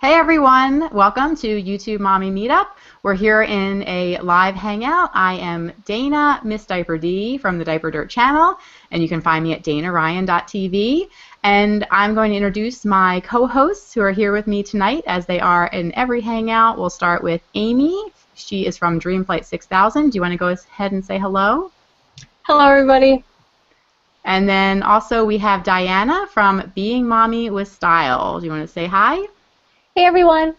Hey everyone, welcome to YouTube Mommy Meetup. We're here in a live hangout. I am Dana, Miss Diaper D from the Diaper Dirt channel, and you can find me at danaryan.tv. And I'm going to introduce my co-hosts who are here with me tonight, as they are in every hangout. We'll start with Amy. She is from Dreamflight 6000. Do you want to go ahead and say hello? Hello everybody. And then also we have Diana from Being Mommy with Style. Do you want to say hi? Hey everyone.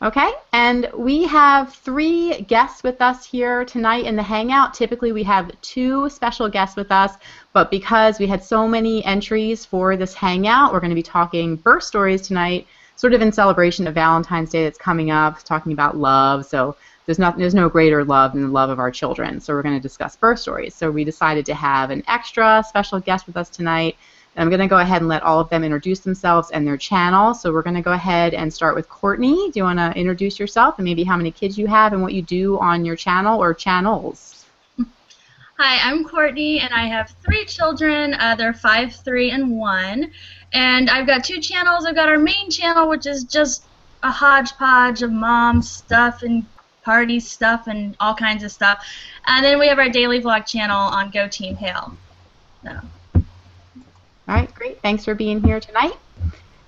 Okay, and we have 3 guests with us here tonight in the Hangout. Typically we have 2 special guests with us, but because we had so many entries for this Hangout, we're going to be talking birth stories tonight, sort of in celebration of Valentine's Day that's coming up, talking about love. So there's no greater love than the love of our children. So we're going to discuss birth stories. So we decided to have an extra special guest with us tonight. I'm going to go ahead and let all of them introduce themselves and their channel. So we're going to go ahead and start with Courtney. Do you want to introduce yourself and maybe how many kids you have and what you do on your channel or channels? Hi, I'm Courtney, and I have 3 children. They're 5, 3, and 1. And I've got 2 channels. I've got our main channel, which is just a hodgepodge of mom stuff and party stuff and all kinds of stuff. And then we have our daily vlog channel on Go Team Hail. So. All right, great. Thanks for being here tonight.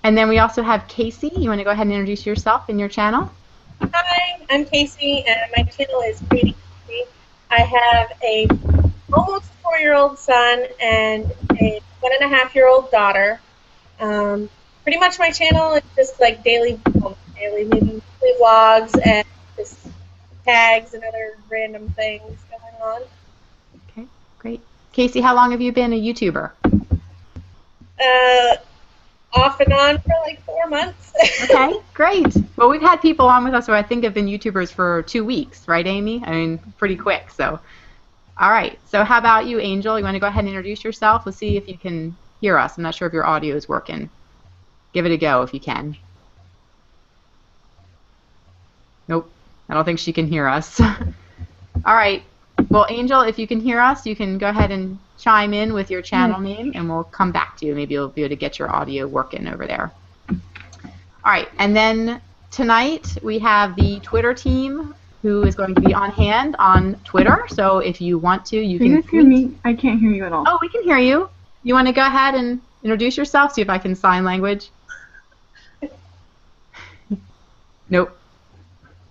And then we also have Casey. You want to go ahead and introduce yourself and your channel? Hi, I'm Casey, and my channel is Katie. I have a almost 4-year-old son and a 1.5-year-old daughter. Pretty much my channel is just like maybe weekly vlogs and just tags and other random things going on. Okay, great. Casey, how long have you been a YouTuber? Off and on for like 4 months. Okay, great. Well, we've had people on with us who I think have been YouTubers for 2 weeks, right, Amy? I mean, pretty quick. So, all right. So, how about you, Angel? You want to go ahead and introduce yourself? Let's see if you can hear us. I'm not sure if your audio is working. Give it a go if you can. Nope. I don't think she can hear us. All right. Well, Angel, if you can hear us, you can go ahead and chime in with your channel name, and we'll come back to you. Maybe you'll be able to get your audio working over there. All right, and then tonight we have the Twitter team who is going to be on hand on Twitter. So if you want to, you can. Can you guys hear me? I can't hear you at all. Oh, we can hear you. You want to go ahead and introduce yourself? See if I can sign language. Nope.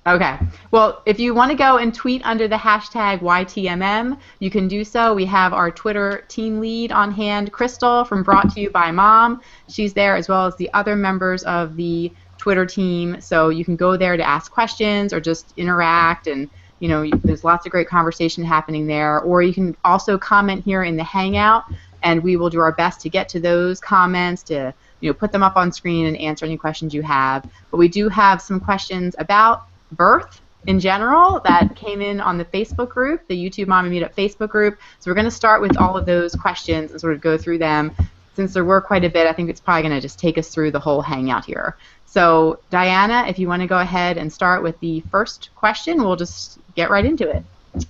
Okay. Well, if you want to go and tweet under the hashtag YTMM, you can do so. We have our Twitter team lead on hand, Crystal, from Brought to You by Mom. She's there, as well as the other members of the Twitter team. So you can go there to ask questions or just interact, and you know, there's lots of great conversation happening there. Or you can also comment here in the Hangout, and we will do our best to get to those comments, to put them up on screen and answer any questions you have. But we do have some questions about birth in general that came in on the Facebook group, the YouTube Mommy Meetup Facebook group. So we're going to start with all of those questions and sort of go through them. Since there were quite a bit, I think it's probably going to just take us through the whole hangout here. So Diana, if you want to go ahead and start with the first question, we'll just get right into it.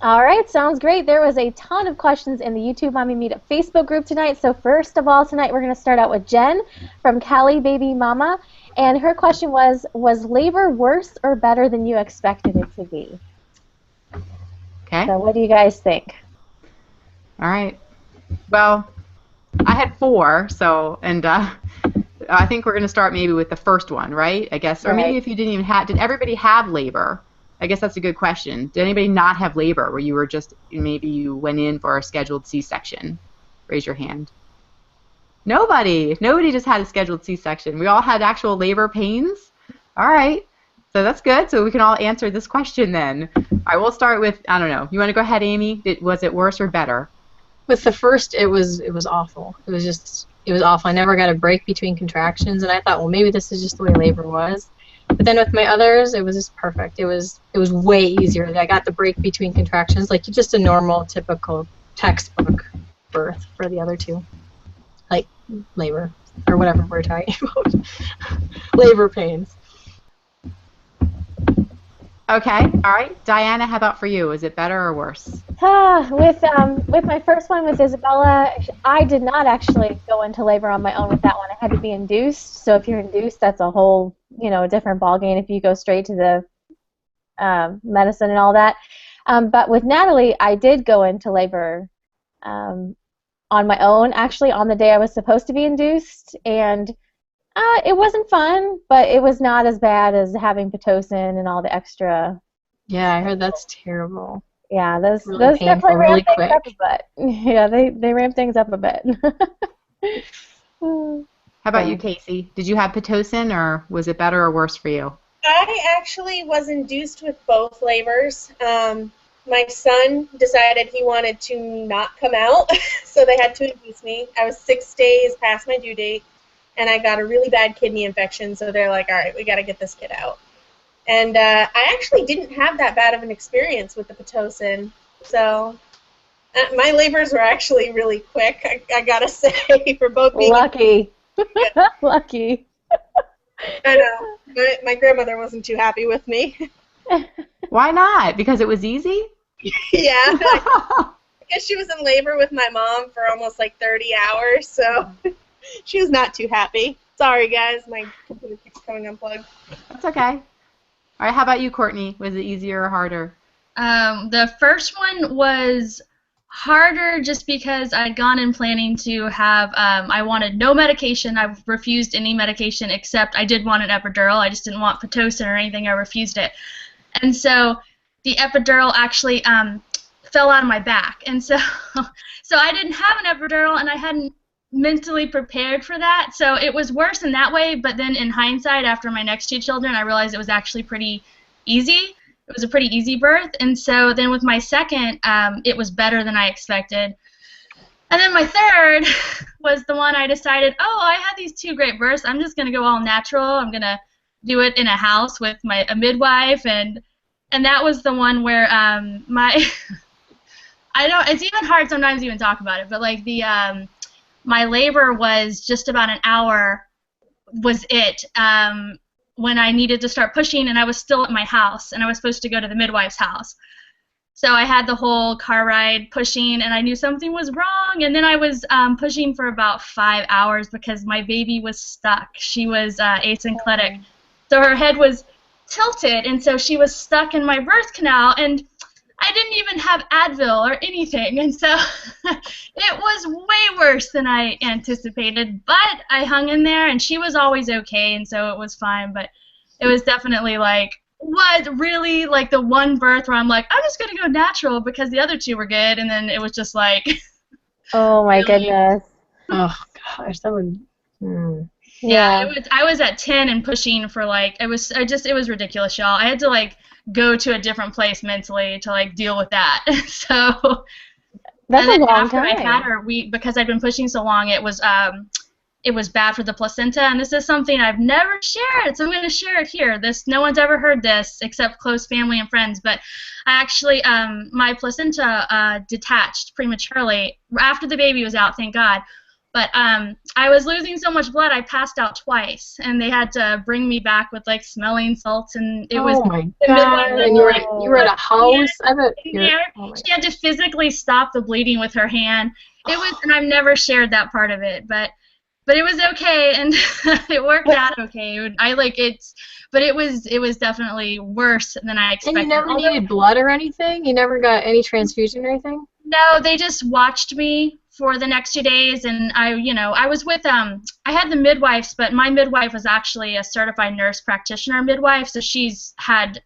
All right, sounds great. There was a ton of questions in the YouTube Mommy Meetup Facebook group tonight. So first of all, tonight we're going to start out with Jen from Cali Baby Mama. And her question was labor worse or better than you expected it to be? Okay. So what do you guys think? All right. Well, I had 4, so, and I think we're going to start maybe with the first one, right? I guess, or maybe if you didn't even have, did everybody have labor? I guess that's a good question. Did anybody not have labor where you were just, maybe you went in for a scheduled C-section? Raise your hand. Nobody just had a scheduled C-section. We all had actual labor pains. All right, so that's good. So we can all answer this question then. I will start with, I don't know. You want to go ahead, Amy? Was it worse or better? With the first, it was awful. It was awful. I never got a break between contractions, and I thought, well, maybe this is just the way labor was. But then with my others, it was just perfect. It was way easier. I got the break between contractions, like just a normal, typical textbook birth for the other 2. Like labor, or whatever we're talking about. Labor pains. Okay, all right. Diana, how about for you? Is it better or worse? With my first one with Isabella, I did not actually go into labor on my own with that one. I had to be induced. So if you're induced, that's a whole, different ballgame if you go straight to the medicine and all that. But with Natalie, I did go into labor on my own, actually, on the day I was supposed to be induced, and it wasn't fun, but it was not as bad as having Pitocin and all the extra. Yeah, I heard that's terrible. Yeah, those Really definitely painful, really ramp things quick. up a bit. Yeah, they ramp things up a bit. How about you, Casey? Did you have Pitocin, or was it better or worse for you? I actually was induced with both labors. My son decided he wanted to not come out, so they had to induce me. I was 6 days past my due date, and I got a really bad kidney infection, so they're like, all right, we got to get this kid out. And I actually didn't have that bad of an experience with the Pitocin, so my labors were actually really quick, I got to say, for both being Lucky. Lucky. I know. My grandmother wasn't too happy with me. Why not? Because it was easy? Yeah. I guess she was in labor with my mom for almost like 30 hours, so she was not too happy. Sorry, guys. My computer keeps coming unplugged. That's okay. All right, how about you, Courtney? Was it easier or harder? The first one was harder just because I'd gone in planning to have, I wanted no medication. I refused any medication except I did want an epidural. I just didn't want Pitocin or anything. I refused it. And so the epidural actually fell out of my back. And so I didn't have an epidural, and I hadn't mentally prepared for that. So it was worse in that way, but then in hindsight, after my next two children, I realized it was actually pretty easy. It was a pretty easy birth, and so then with my second, it was better than I expected. And then my third was the one I decided, oh, I had these two great births. I'm just going to go all natural. I'm going to do it in a house with a midwife, and that was the one where it's even hard sometimes to even talk about it, but like my labor was just about an hour was it. When I needed to start pushing, and I was still at my house, and I was supposed to go to the midwife's house. So I had the whole car ride pushing, and I knew something was wrong, and then I was pushing for about 5 hours because my baby was stuck. She was asynclitic. So her head was tilted, and so she was stuck in my birth canal, and I didn't even have Advil or anything, and so it was way worse than I anticipated, but I hung in there, and she was always okay, and so it was fine, but it was definitely like, what, really, like the one birth where I'm like, I'm just going to go natural because the other two were good, and then it was just like... Oh, my goodness. Oh, gosh, that would... Yeah, I was at 10 and pushing for like, it was ridiculous, y'all. I had to like go to a different place mentally to like deal with that. So that's a long after time. I had her, because I'd been pushing so long, it was bad for the placenta, and this is something I've never shared, so I'm going to share it here. No one's ever heard this except close family and friends, but I actually, my placenta detached prematurely after the baby was out, thank God. But I was losing so much blood, I passed out twice, and they had to bring me back with like smelling salts, and it was. Oh my God! And you were at a house. She had to physically stop the bleeding with her hand. It was, and I've never shared that part of it, but it was okay, and it worked out okay. But it was definitely worse than I expected. And you never needed blood or anything? You never got any transfusion or anything? No, they just watched me for the next 2 days, and I was with I had the midwives, but my midwife was actually a certified nurse practitioner midwife, so she's had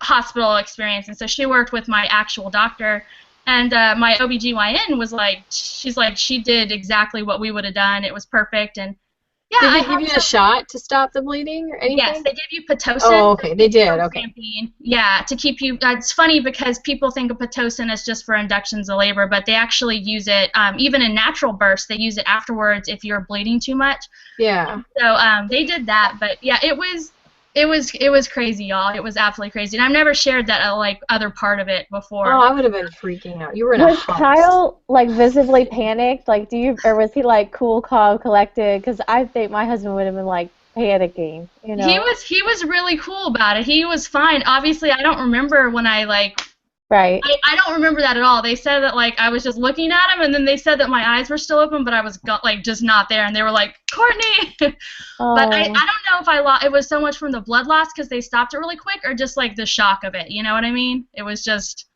hospital experience, and so she worked with my actual doctor, and my OBGYN was like, she did exactly what we would have done. It was perfect, and yeah. Did they give you a shot to stop the bleeding or anything? Yes, they give you Pitocin. Oh, okay, they did, okay. Yeah, to keep you, it's funny because people think of Pitocin as just for inductions of labor, but they actually use it, even in natural births, they use it afterwards if you're bleeding too much. Yeah. So they did that, but yeah, it was crazy, y'all. It was absolutely crazy, and I've never shared that like other part of it before. Oh, I would have been freaking out. You were in a house. Was Kyle like visibly panicked? Like, or was he like cool, calm, collected? Because I think my husband would have been like panicking, you know? He was really cool about it. He was fine. Obviously, I don't remember when I like. Right. I don't remember that at all. They said that like I was just looking at him, and then they said that my eyes were still open, but I was like just not there, and they were like, Courtney. But I don't know if I lost. It was so much from the blood loss because they stopped it really quick, or just like the shock of it. You know what I mean? It was just.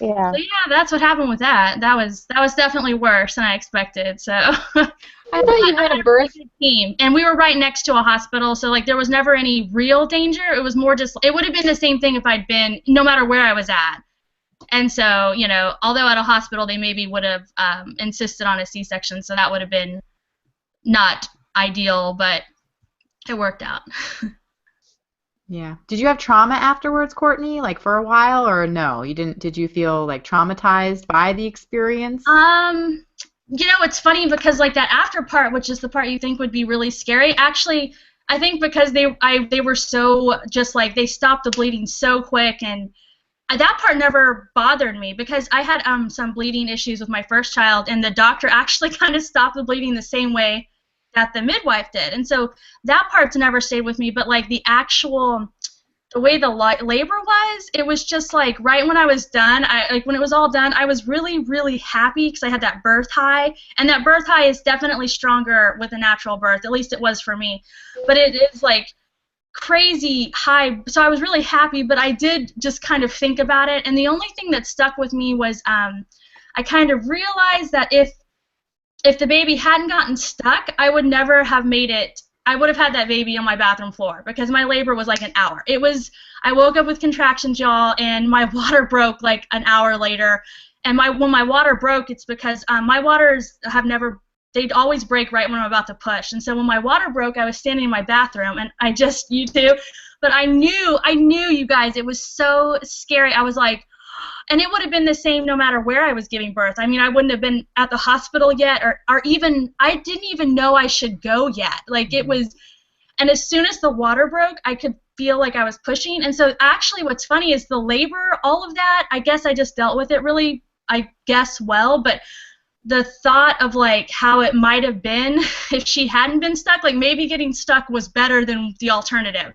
Yeah. So yeah, that's what happened with that. That was definitely worse than I expected. So. I thought you had a birth team, and we were right next to a hospital, so like there was never any real danger. It was more just it would have been the same thing if I'd been no matter where I was at. And so, you know, although at a hospital they maybe would have insisted on a C-section, so that would have been not ideal, but it worked out. Yeah. Did you have trauma afterwards, Courtney? Like for a while, or no? You didn't? Did you feel like traumatized by the experience? You know, it's funny because like that after part, which is the part you think would be really scary, actually, I think because they were so just like they stopped the bleeding so quick, and that part never bothered me because I had some bleeding issues with my first child, and the doctor actually kind of stopped the bleeding the same way that the midwife did, and so that part's never stayed with me. But like the way the labor was, it was just like right when I was done, when it was all done, I was really, really happy because I had that birth high, and that birth high is definitely stronger with a natural birth, at least it was for me, but it is like crazy high, so I was really happy, but I did just kind of think about it, and the only thing that stuck with me was I kind of realized that if the baby hadn't gotten stuck, I would never have made it. I would have had that baby on my bathroom floor because my labor was like an hour. I woke up with contractions, y'all, and my water broke like an hour later. And when my water broke, it's because my waters they'd always break right when I'm about to push. And so when my water broke, I was standing in my bathroom, and you too, but I knew, you guys, it was so scary. I was like, and it would have been the same no matter where I was giving birth. I mean, I wouldn't have been at the hospital yet, or even, I didn't even know I should go yet. Like it was, and as soon as the water broke, I could feel like I was pushing. And so actually what's funny is the labor, all of that, I guess I just dealt with it really, I guess, well, but the thought of like how it might have been if she hadn't been stuck, like maybe getting stuck was better than the alternative.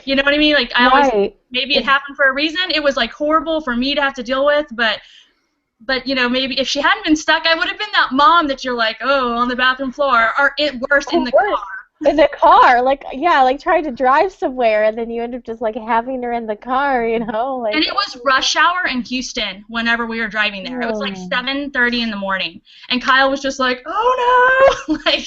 You know what I mean? Like I always, maybe it happened for a reason. It was like horrible for me to have to deal with, but you know, maybe if she hadn't been stuck, I would have been that mom that you're like, oh, on the bathroom floor, or worse, in the car. In the car, like yeah, like trying to drive somewhere, and then you end up just like having her in the car, you know. Like, and it was rush hour in Houston whenever we were driving there. It was like 7:30 in the morning, and Kyle was just like, oh no, like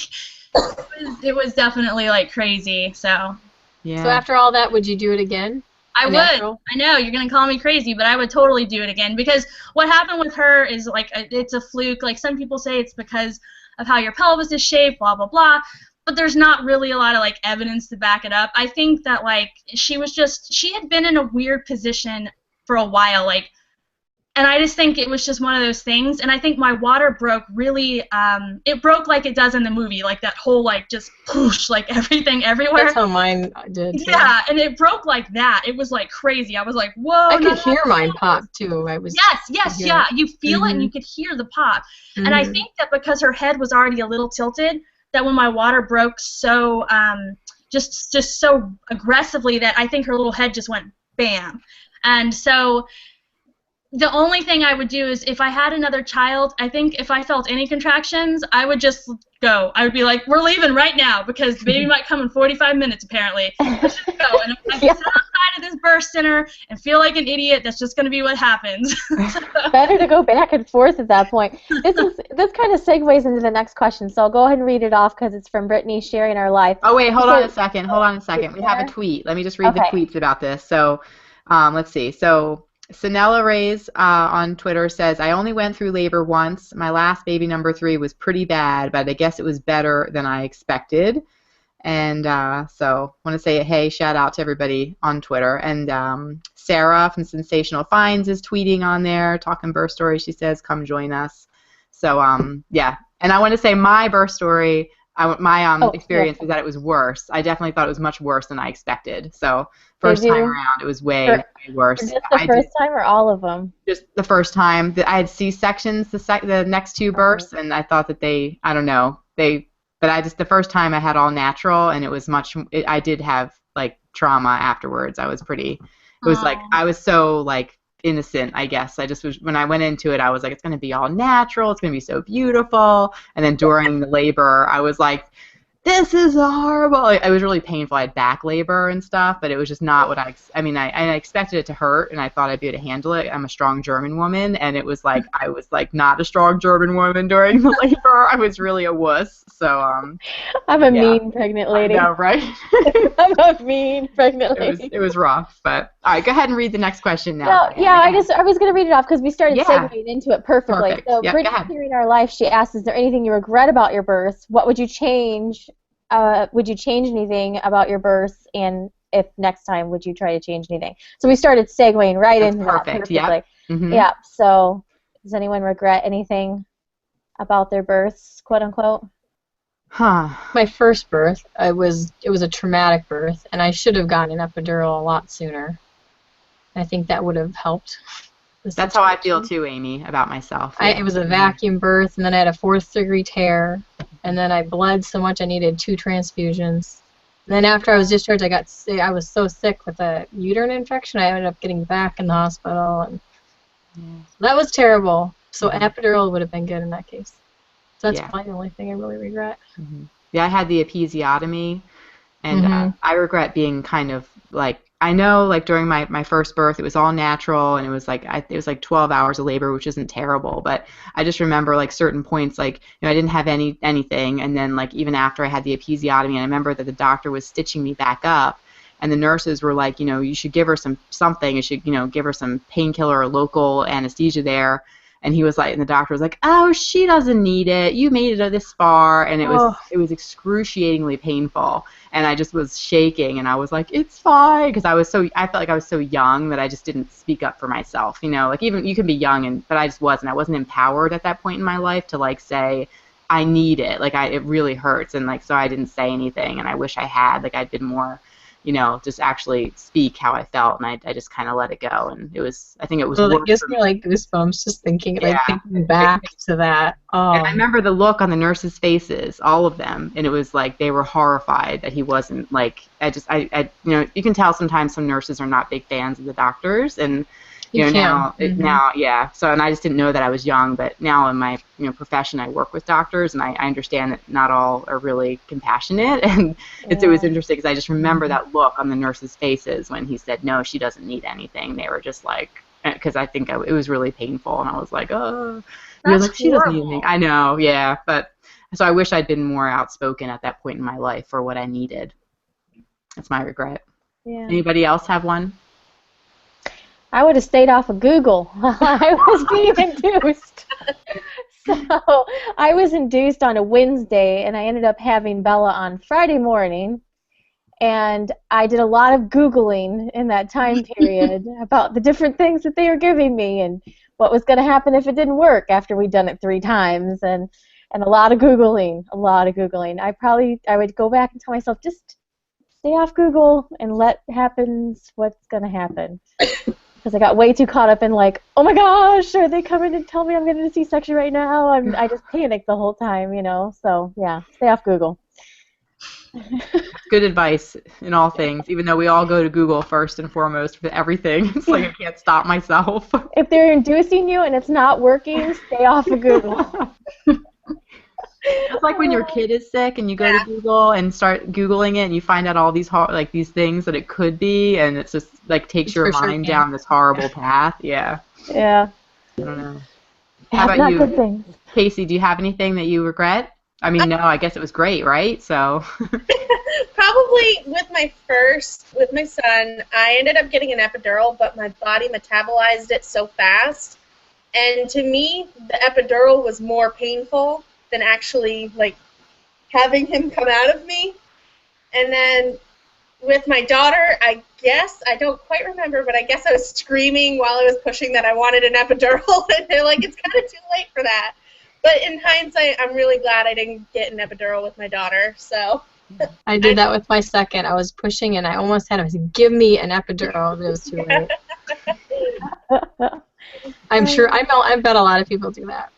it was definitely like crazy. So. Yeah. So after all that, would you do it again? I would. I know you're gonna call me crazy, but I would totally do it again because what happened with her is like it's a fluke. Like some people say it's because of how your pelvis is shaped, blah blah blah. But there's not really a lot of like evidence to back it up. I think that like she had been in a weird position for a while, like, and I just think it was just one of those things. And I think my water broke really, it broke like it does in the movie, like that whole like just poosh, like everything everywhere. That's how mine did. Yeah, and it broke like that. It was like crazy. I was like, whoa. I could hear mine pop too. Yes, yeah. You feel it and you could hear the pop. And I think that because her head was already a little tilted, that when my water broke so just so aggressively that I think her little head just went bam. And so the only thing I would do is if I had another child, I think if I felt any contractions, I would just go. I would be like, we're leaving right now because the baby might come in 45 minutes apparently. Let's just go. And if I sit outside of this birth center and feel like an idiot, that's just going to be what happens. Better to go back and forth at that point. This kind of segues into the next question, so I'll go ahead and read it off because it's from Brittany sharing our life. Oh, wait, hold on a second. We have a tweet. Let me just read the tweets about this. So let's see. So Sanella Reyes on Twitter says, I only went through labor once. My last baby number 3 was pretty bad, but I guess it was better than I expected. And so I want to say a hey, shout out to everybody on Twitter. And Sarah from Sensational Finds is tweeting on there, talking birth story. She says, come join us. So, yeah. And I want to say my birth story, my experience was that it was worse. I definitely thought it was much worse than I expected. So first time around, it was way worse. Just the first time or all of them? Just the first time. I had C-sections the next 2 births, and I thought that I don't know, But the first time I had all natural, and it was I did have like trauma afterwards. I was it was like, I was so like innocent, I guess. I just was, when I went into it, I was like, it's going to be all natural. It's going to be so beautiful. And then during the labor, I was like, this is horrible. Like, it was really painful. I had back labor and stuff, but it was just not what I mean, I expected it to hurt, and I thought I'd be able to handle it. I'm a strong German woman, and it was like, I was like not a strong German woman during the labor. I was really a wuss. So, I'm a mean pregnant lady. I know, right? I'm a mean pregnant lady. It was rough, but all right, go ahead and read the next question now. No, yeah, I was going to read it off because we started segueing into it perfectly. Perfect. So, Yep, Bridget here in our life, she asked, is there anything you regret about your birth? What would you change? Would you change anything about your birth? And if next time, would you try to change anything? So we started segueing right into that perfectly. Yeah. Mm-hmm. Yeah. So does anyone regret anything about their births, quote unquote? My first birth, it was a traumatic birth, and I should have gotten an epidural a lot sooner. I think that would have helped. That's how I feel too, Amy, about myself. Yeah. It was a vacuum birth, and then I had a 4th-degree tear, and then I bled so much I needed 2 transfusions. And then after I was discharged, I got sick. I was so sick with a uterine infection, I ended up getting back in the hospital, and that was terrible. So an epidural would have been good in that case. So that's probably the only thing I really regret. Mm-hmm. Yeah, I had the episiotomy, and I regret being kind of like, I know, like during my first birth, it was all natural, and it was like 12 hours of labor, which isn't terrible. But I just remember like certain points, like, you know, I didn't have anything, and then like even after I had the episiotomy, and I remember that the doctor was stitching me back up, and the nurses were like, you know, you should give her something, you should, you know, give her some painkiller or local anesthesia there. And he was like, and the doctor was like, oh, she doesn't need it. You made it this far, and it was excruciatingly painful. And I just was shaking, and I was like, it's fine, because I felt like I was so young that I just didn't speak up for myself. You know, like even you can be young, but I just wasn't. I wasn't empowered at that point in my life to like say, I need it. Like it really hurts, and like so I didn't say anything, and I wish I had. Like I'd been more, you know, just actually speak how I felt, and I just kind of let it go, and I think it was. Well, it gives me like goosebumps just thinking back to that. Oh. And I remember the look on the nurses' faces, all of them, and it was like they were horrified that he wasn't like. You know, you can tell sometimes some nurses are not big fans of the doctors, and you know now, yeah. So, and I just didn't know that I was young, but now in my profession, I work with doctors, and I understand that not all are really compassionate, and it was interesting because I just remember that look on the nurses' faces when he said, no, she doesn't need anything. They were just like, because I think it was really painful, and I was like, oh, like, she doesn't need anything. I know, yeah, but so I wish I'd been more outspoken at that point in my life for what I needed. That's my regret. Yeah. Anybody else have one? I would have stayed off of Google while I was being induced. So I was induced on a Wednesday, and I ended up having Bella on Friday morning. And I did a lot of Googling in that time period about the different things that they were giving me and what was going to happen if it didn't work after we'd done it 3 times. And a lot of Googling, I would go back and tell myself, just stay off Google and let happens what's going to happen. Because I got way too caught up in like, oh my gosh, are they coming to tell me I'm getting a C-section right now? I just panicked the whole time, you know. So yeah, stay off Google. Good advice in all things, even though we all go to Google first and foremost for everything. It's like I can't stop myself. If they're inducing you and it's not working, stay off of Google. It's like when your kid is sick and you go to Google and start Googling it and you find out all these these things that it could be, and it's just like takes your mind down this horrible path. Yeah. Yeah. I don't know. How about you, good things. Casey? Do you have anything that you regret? I mean, no, I guess it was great, right? So. Probably with my son, I ended up getting an epidural, but my body metabolized it so fast, and to me, the epidural was more painful than actually like having him come out of me. And then with my daughter, I guess, I don't quite remember, but I guess I was screaming while I was pushing that I wanted an epidural, and they're like, it's kind of too late for that. But in hindsight, I'm really glad I didn't get an epidural with my daughter. So I did that with my second. I was pushing, and I almost had him say, give me an epidural. It was too late. I bet a lot of people do that.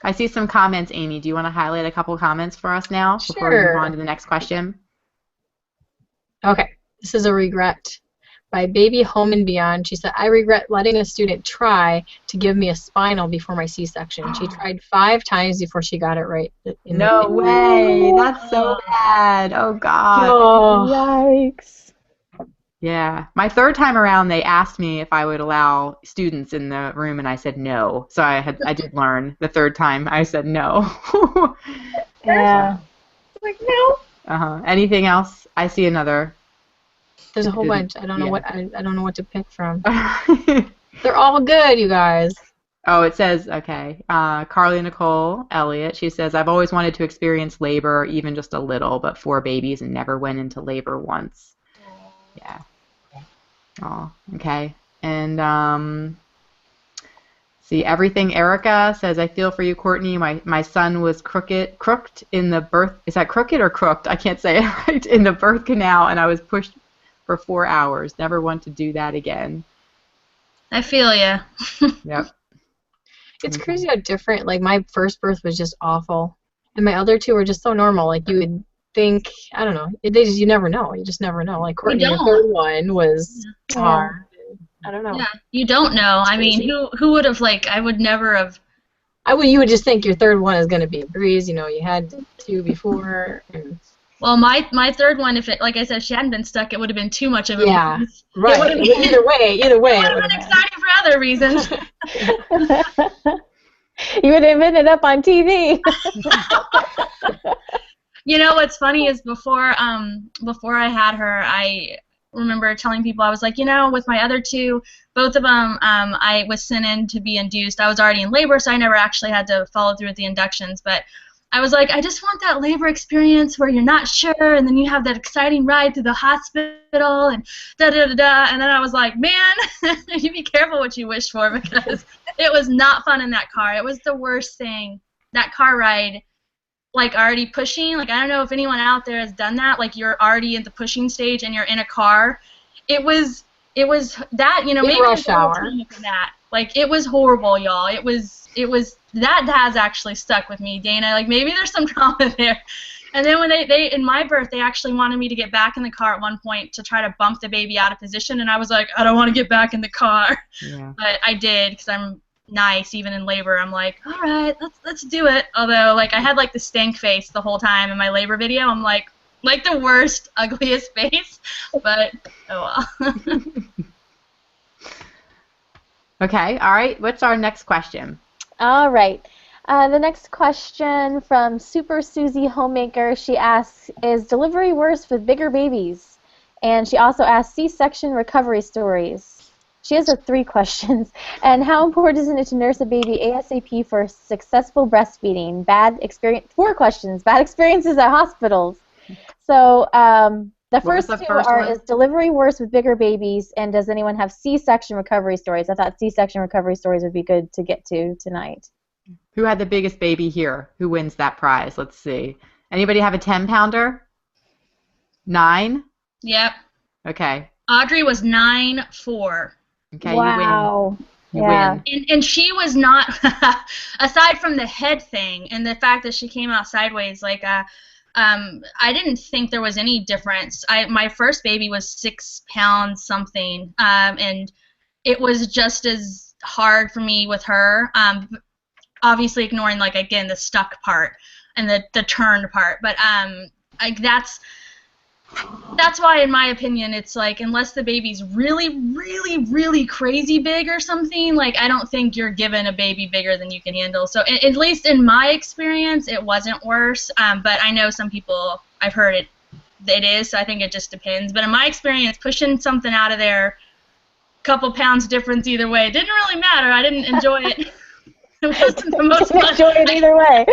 I see some comments, Amy. Do you want to highlight a couple comments for us now before we move on to the next question? Okay, this is a regret by Baby Home and Beyond. She said, I regret letting a student try to give me a spinal before my C-section. She tried 5 times before she got it right. No way. That's so bad. Oh, God. Oh. Yikes. Yeah. My 3rd time around, they asked me if I would allow students in the room, and I said no. So I did learn the 3rd time. I said no. Yeah. Like, no. Anything else? I see another. There's a whole bunch. I don't know I don't know what to pick from. They're all good, you guys. Oh, it says, okay. Carly Nicole Elliott, she says, I've always wanted to experience labor, even just a little, but 4 babies and never went into labor once. Yeah. Oh, okay. And see, Everything Erica says, I feel for you, Courtney. My son was crooked in the birth. Is that crooked or crooked? I can't say it right. In the birth canal, and I was pushed for 4 hours. Never want to do that again. I feel ya. Yep. It's crazy how different. Like, my first birth was just awful, and my other 2 were just so normal. Like, you would think, I don't know. You never know. You just never know. Like, Courtney, the 3rd one was hard. I don't know. Yeah, you don't know. I mean, who would have, like, I would never have. You would just think your 3rd one is going to be a breeze. You know, you had 2 before. And... Well, my 3rd one, if it, like I said, if she hadn't been stuck, it would have been too much of a breeze. Right. Either way. It would have been exciting for other reasons. You would have ended up on TV. You know what's funny is before I had her, I remember telling people, I was like, you know, with my other 2, both of them, I was sent in to be induced. I was already in labor, so I never actually had to follow through with the inductions. But I was like, I just want that labor experience where you're not sure, and then you have that exciting ride through the hospital, and da-da-da-da. And then I was like, man, you be careful what you wish for, because it was not fun in that car. It was the worst thing. That car ride, like, already pushing. Like, I don't know if anyone out there has done that. Like, you're already at the pushing stage and you're in a car. It was that, you know, maybe rush hour. That. Like, it was horrible, y'all. It was that has actually stuck with me, Dana. Like, maybe there's some trauma there. And then when they in my birth, they actually wanted me to get back in the car at one point to try to bump the baby out of position, and I was like, I don't want to get back in the car. Yeah. But I did, because I'm nice even in labor. I'm like, all right, let's do it. Although, like, I had like the stank face the whole time in my labor video. I'm like the worst, ugliest face. But oh well. Okay. All right. What's our next question? All right. The next question from Super Susie Homemaker. She asks, is delivery worse with bigger babies? And she also asks C-section recovery stories. She has 3 questions. And how important is it to nurse a baby ASAP for successful breastfeeding? 4 questions. Bad experiences at hospitals. So the first 2 are, is delivery worse with bigger babies, and does anyone have C-section recovery stories? I thought C-section recovery stories would be good to get to tonight. Who had the biggest baby here? Who wins that prize? Let's see. Anybody have a 10-pounder? 9? Yep. Okay. Audrey was 9'4". Okay, wow. You win. And she was not, aside from the head thing and the fact that she came out sideways, like, I didn't think there was any difference. My first baby was 6 pounds something, and it was just as hard for me with her. Obviously ignoring, like, again, the stuck part and the turned part, but that's why, in my opinion, it's like, unless the baby's really, really, really crazy big or something, like, I don't think you're given a baby bigger than you can handle. So at least in my experience, it wasn't worse. But I know some people, I've heard it is, so I think it just depends. But in my experience, pushing something out of there, a couple pounds difference either way, didn't really matter. I didn't enjoy it. It wasn't the most fun. Enjoy it either way.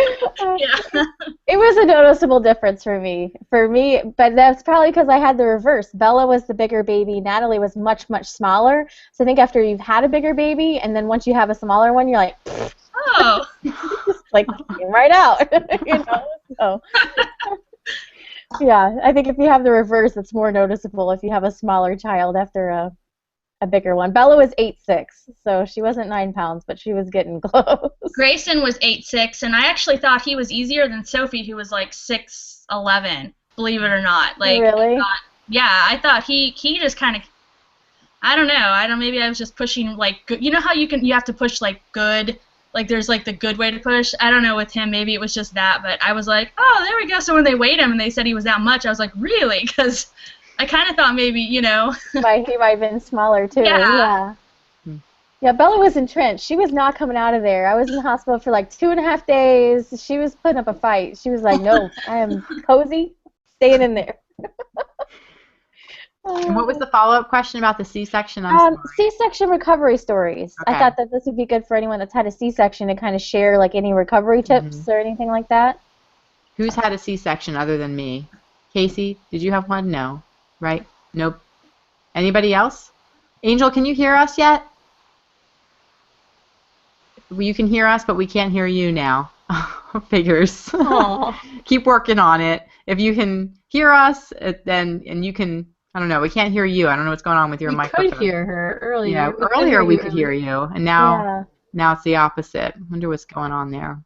Yeah. It was a noticeable difference for me, but that's probably because I had the reverse. Bella was the bigger baby. Natalie was much, much smaller. So I think after you've had a bigger baby, and then once you have a smaller one, you're like, oh, like, came right out, you know. So yeah, I think if you have the reverse, it's more noticeable if you have a smaller child after a bigger one. Bella was 8'6", so she wasn't 9 pounds, but she was getting close. Grayson was 8'6", and I actually thought he was easier than Sophie, who was like 6'11". Believe it or not. Like, Really? I thought he just kind of, I don't know. Maybe I was just pushing like good. You know how you have to push like good. Like there's like the good way to push. I don't know with him. Maybe it was just that, but I was like, oh, there we go. So when they weighed him and they said he was that much, I was like, really? Because I kind of thought maybe, you know. He might have been smaller too. Yeah. Yeah, Bella was entrenched. She was not coming out of there. I was in the hospital for like 2.5 days. She was putting up a fight. She was like, no, I am cozy, staying in there. And what was the follow-up question about the C-section? I'm sorry. C-section recovery stories. Okay. I thought that this would be good for anyone that's had a C-section to kind of share like any recovery tips or anything like that. Who's had a C-section other than me? Casey, did you have one? No. Right? Nope. Anybody else? Angel, can you hear us yet? You can hear us, but we can't hear you now. Figures. Keep working on it. If you can hear us, then you can. I don't know. We can't hear you. I don't know what's going on with your microphone. We could hear her earlier. Yeah, earlier we could hear you, and now it's the opposite. I wonder what's going on there.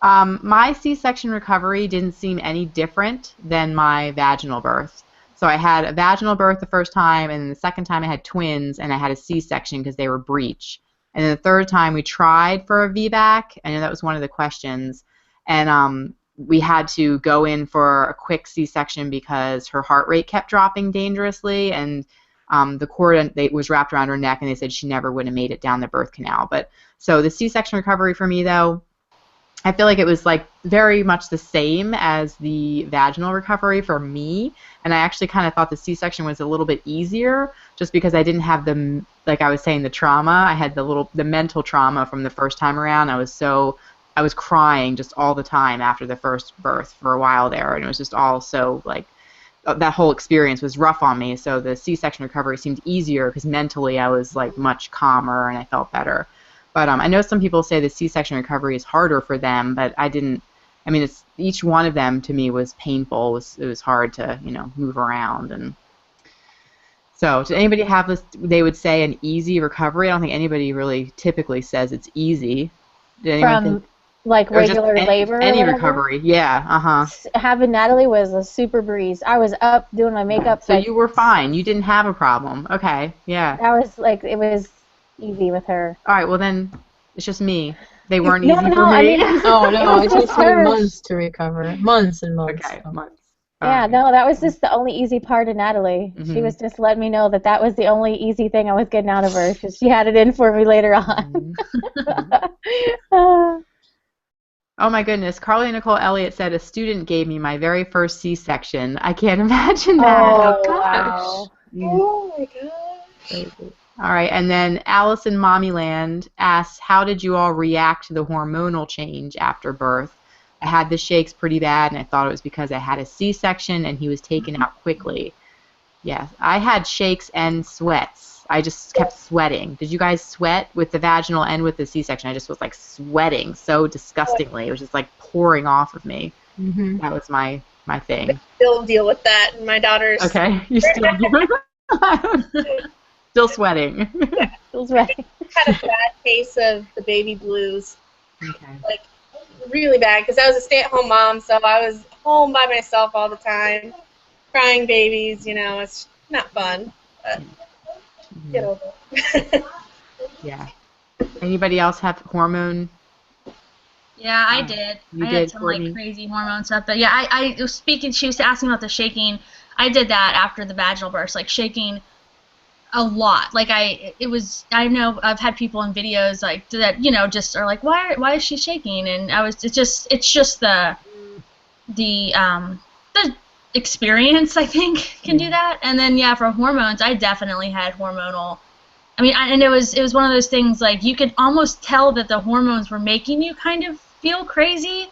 My C-section recovery didn't seem any different than my vaginal birth. So I had a vaginal birth the first time, and then the second time I had twins, and I had a C-section because they were breech. And then the third time we tried for a VBAC. I know that was one of the questions, and we had to go in for a quick C-section because her heart rate kept dropping dangerously, and the cord was wrapped around her neck, and they said she never would have made it down the birth canal. But so the C-section recovery for me, though, I feel like it was like very much the same as the vaginal recovery for me, and I actually kind of thought the C-section was a little bit easier just because I didn't have the, like I was saying, the trauma. I had the mental trauma from the first time around. I was crying just all the time after the first birth for a while there, and it was just all so, like, that whole experience was rough on me, so the C-section recovery seemed easier because mentally I was, like, much calmer and I felt better. But I know some people say the C-section recovery is harder for them, but I didn't. I mean, each one of them to me was painful. It was hard to, move around. And so, did anybody have this? They would say an easy recovery. I don't think anybody really typically says it's easy. Did anyone think? Like regular labor? Any recovery, yeah, Having Natalie was a super breeze. I was up doing my makeup. So you were fine. You didn't have a problem. Okay, yeah. I was like, it was easy with her. All right, well then, it's just me. They weren't easy for me. I mean, no, it took me months to recover. Months and months. Okay, months. Yeah, no, that was just the only easy part of Natalie. She was just letting me know that was the only easy thing I was getting out of her, because she had it in for me later on. Oh my goodness, Carly Nicole Elliott said a student gave me my very first C-section. I can't imagine that. Oh gosh. Wow. Oh my god. All right, and then Allison Mommyland asks, how did you all react to the hormonal change after birth? I had the shakes pretty bad, and I thought it was because I had a C-section and he was taken out quickly. Yeah, I had shakes and sweats. I just kept sweating. Did you guys sweat with the vaginal and with the C-section? I just was like sweating so disgustingly. It was just like pouring off of me. That was my thing. I still deal with that, and my daughter's... Okay, you still deal with that? Still sweating. Yeah. Still sweating. Had a bad case of the baby blues. Okay. Like, really bad, because I was a stay-at-home mom, so I was home by myself all the time, crying babies, it's not fun, but get over it. Yeah. Anybody else have hormone? Yeah, I did. I had some like crazy hormone stuff, but yeah, I was speaking. She was asking about the shaking. I did that after the vaginal birth, like shaking a lot. Like I know I've had people in videos like that, just are like, why is she shaking? And it's just the experience, I think, can do that. And then yeah, for hormones, I definitely had hormonal. I mean, and it was one of those things like you could almost tell that the hormones were making you kind of feel crazy,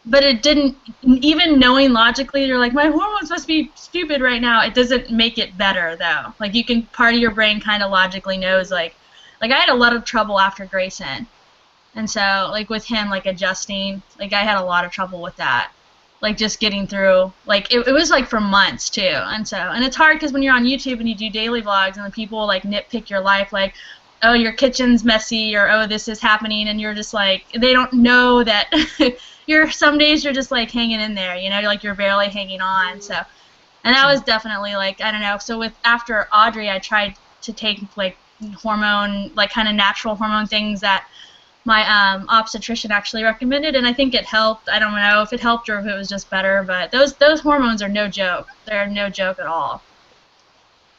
but it didn't. Even knowing logically, you're like, my hormones must be stupid right now. It doesn't make it better though. Like you can, part of your brain kind of logically knows like I had a lot of trouble after Grayson, and so like with him like adjusting, like I had a lot of trouble with that. like just getting through, like it was like for months too, and it's hard because when you're on YouTube and you do daily vlogs and the people like nitpick your life, like, oh, your kitchen's messy, or oh, this is happening, and you're just like, they don't know that some days you're just like hanging in there, you know, like you're barely hanging on. So, and that was definitely like, I don't know. So after Audrey, I tried to take like hormone, like kind of natural hormone things that my obstetrician actually recommended, and I think it helped. I don't know if it helped or if it was just better, but those hormones are no joke. They're no joke at all.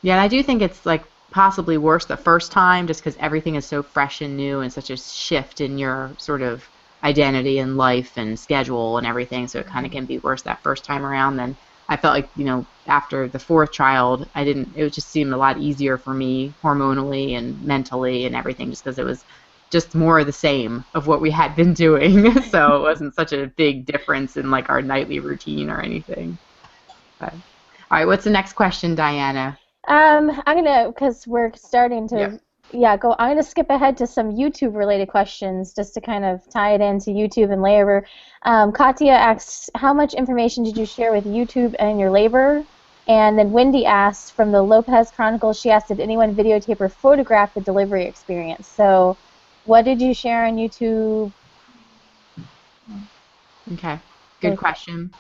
Yeah, and I do think it's like possibly worse the first time, just because everything is so fresh and new and such a shift in your sort of identity and life and schedule and everything. So it kind of can be worse that first time around. Then I felt like, you know, after the fourth child, it just seemed a lot easier for me hormonally and mentally and everything, just because it was just more of the same of what we had been doing. So it wasn't such a big difference in like our nightly routine or anything. But, all right, what's the next question, Diana? I'm gonna, because we're starting to, go. I'm gonna skip ahead to some YouTube-related questions just to kind of tie it into YouTube and labor. Katya asks, how much information did you share with YouTube and your labor? And then Wendy asks, from the Lopez Chronicles, she asked, did anyone videotape or photograph the delivery experience? So, what did you share on YouTube? Okay, good question.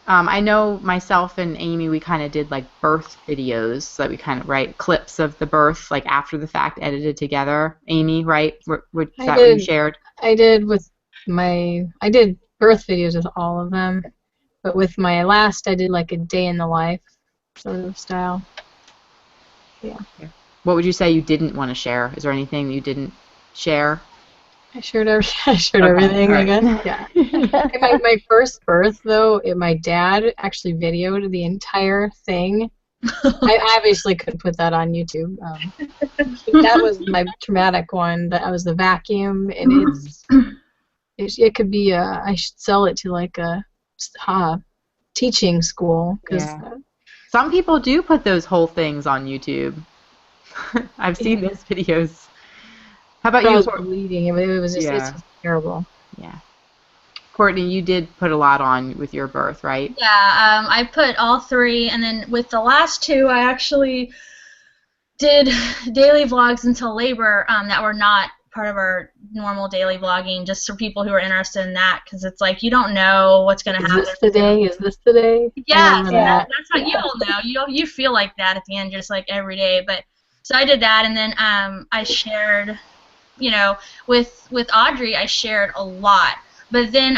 I know myself and Amy, we kind of did like birth videos, so that we kind of write clips of the birth, like after the fact, edited together. Amy, right? What you shared? I did birth videos with all of them, but with my last, I did like a day in the life sort of style. Yeah. What would you say you didn't want to share? Is there anything you didn't share? I shared everything, right. I guess. Yeah. my first birth, though, my dad actually videoed the entire thing. I obviously couldn't put that on YouTube. That was my traumatic one. That was the vacuum, and it could be I should sell it to like a teaching school. Some people do put those whole things on YouTube. I've seen those videos. How about you? I was bleeding. It was just, it's just terrible. Yeah. Courtney, you did put a lot on with your birth, right? Yeah, I put all three, and then with the last two, I actually did daily vlogs until labor that were not part of our normal daily vlogging, just for people who are interested in that, because it's like you don't know what's going to happen. Is this the day? Yeah, that's how you all know. You feel like that at the end, just like every day. But so I did that, and then I shared, you know, with Audrey, I shared a lot. But then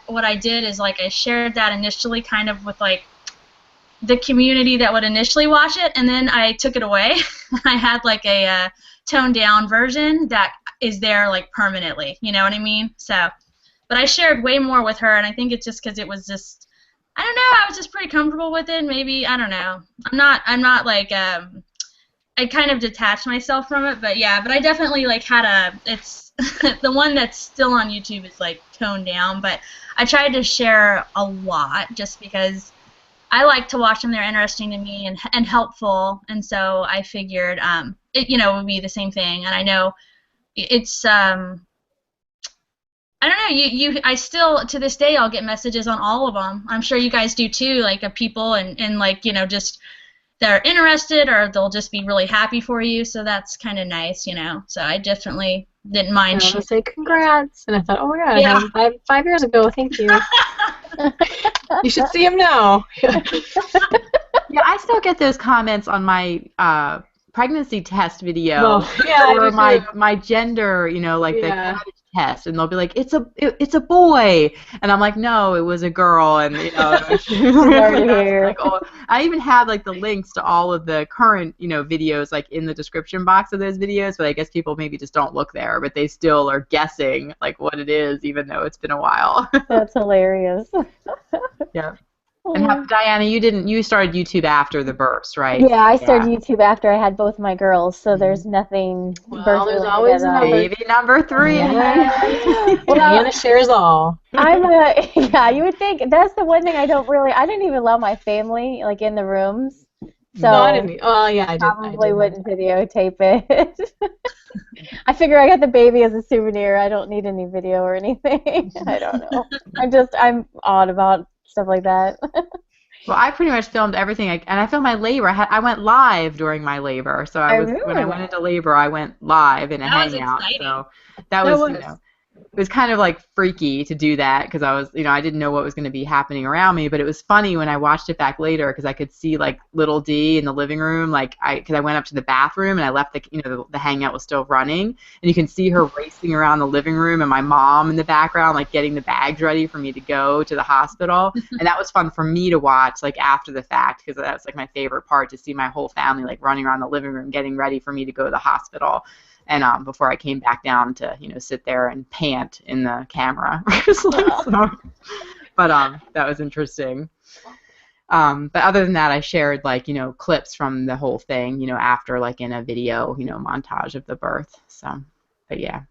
what I did is like I shared that initially kind of with like the community that would initially watch it, and then I took it away. I had like a toned down version that is there like permanently, you know what I mean? So, but I shared way more with her, and I think it's just because it was just, I don't know, I was just pretty comfortable with it. Maybe, I don't know. I'm not like I kind of detached myself from it, but yeah, but I definitely like it's the one that's still on YouTube is like toned down, but I tried to share a lot just because I like to watch them. They're interesting to me and helpful, and so I figured it would be the same thing. And I know it's I don't know, I still to this day I'll get messages on all of them. I'm sure you guys do too, like of people and like just they're interested or they'll just be really happy for you. So that's kind of nice, So I definitely didn't mind. I say congrats, and I thought, oh my god, yeah. 5 years ago, thank you. You should see him now. Yeah, I still get those comments on my pregnancy test video or my gender, like the cottage test, and they'll be like, it's a boy, and I'm like, no, it was a girl, and like, oh, I even have like the links to all of the current videos like in the description box of those videos, but I guess people maybe just don't look there, but they still are guessing like what it is, even though it's been a while. That's hilarious. Yeah. And Diana, you started YouTube after the births, right? Yeah, I started YouTube after I had both my girls, so there's nothing. Well, there's always baby number 3. Yeah. Diana shares all. You would think that's the one thing I didn't even allow my family like in the rooms So No, I didn't. Oh, yeah, I did. probably wouldn't videotape it. I figure I got the baby as a souvenir. I don't need any video or anything. I don't know. I'm odd about stuff like that. Well, I pretty much filmed everything, and I filmed my labor. I went live during my labor, so when I went into labor, I went live in a That was hangout. exciting. So that was. It was kind of like freaky to do that because I was, I didn't know what was going to be happening around me, but it was funny when I watched it back later because I could see like little D in the living room, because I went up to the bathroom and I left the hangout was still running, and you can see her racing around the living room and my mom in the background like getting the bags ready for me to go to the hospital, and that was fun for me to watch like after the fact because that was like my favorite part, to see my whole family like running around the living room getting ready for me to go to the hospital. And before I came back down to sit there and pant in the camera. But that was interesting. But other than that, I shared like clips from the whole thing after like in a video montage of the birth. So, but yeah,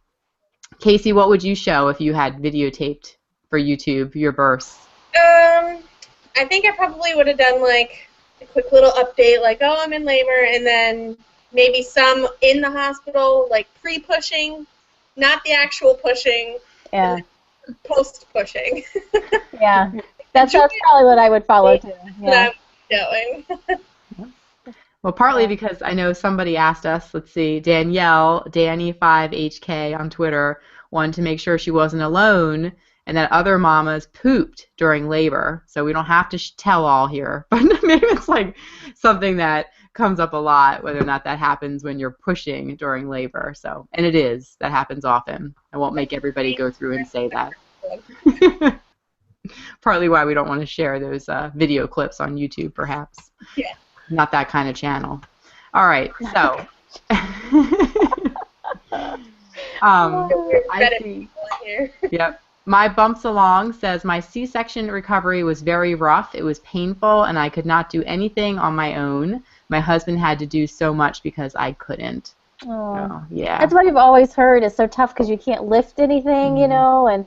Casey, what would you show if you had videotaped for YouTube your births? I think I probably would have done like a quick little update, like, oh, I'm in labor, and then maybe some in the hospital, like pre-pushing, not the actual pushing. Yeah. Post-pushing. Yeah. That's probably what I would follow too. Yeah. That I'm doing. Well, partly because I know somebody asked us, let's see, Danielle, Danny5HK on Twitter, wanted to make sure she wasn't alone and that other mamas pooped during labor. So we don't have to tell all here, but maybe it's like something that comes up a lot, whether or not that happens when you're pushing during labor. So, and it is. That happens often. I won't make everybody go through and say that. Partly why we don't want to share those video clips on YouTube, perhaps. Yeah. Not that kind of channel. All right, so. I see. Yep. My Bumps Along says, my C-section recovery was very rough. It was painful, and I could not do anything on my own. My husband had to do so much because I couldn't. Oh. So, yeah. That's what you've always heard. It's so tough because you can't lift anything, and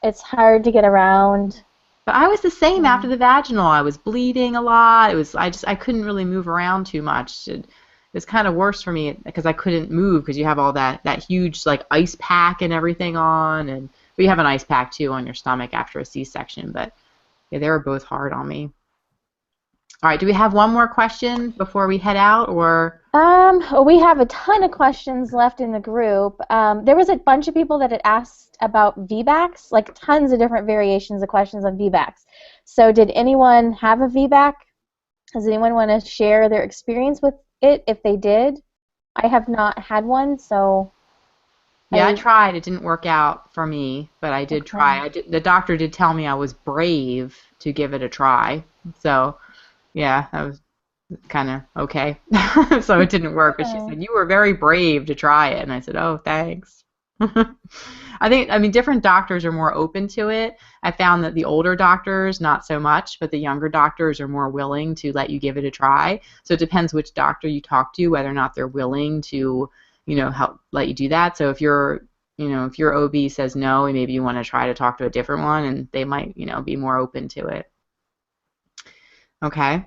it's hard to get around. But I was the same after the vaginal. I was bleeding a lot. I couldn't really move around too much. It was kind of worse for me because I couldn't move because you have all that huge like ice pack and everything on, and we have an ice pack too on your stomach after a C-section. But yeah, they were both hard on me. All right, do we have one more question before we head out, or? We have a ton of questions left in the group. There was a bunch of people that had asked about VBACs, like tons of different variations of questions on VBACs. So did anyone have a VBAC? Does anyone want to share their experience with it if they did? I have not had one, so. Yeah, I tried. It didn't work out for me, but I did try. The doctor did tell me I was brave to give it a try. So, yeah, that was kind of okay. So it didn't work, but she said, you were very brave to try it. And I said, oh, thanks. I mean, different doctors are more open to it. I found that the older doctors, not so much, but the younger doctors are more willing to let you give it a try. So it depends which doctor you talk to, whether or not they're willing to, help let you do that. So if your OB says no, and maybe you want to try to talk to a different one, and they might, be more open to it. Okay.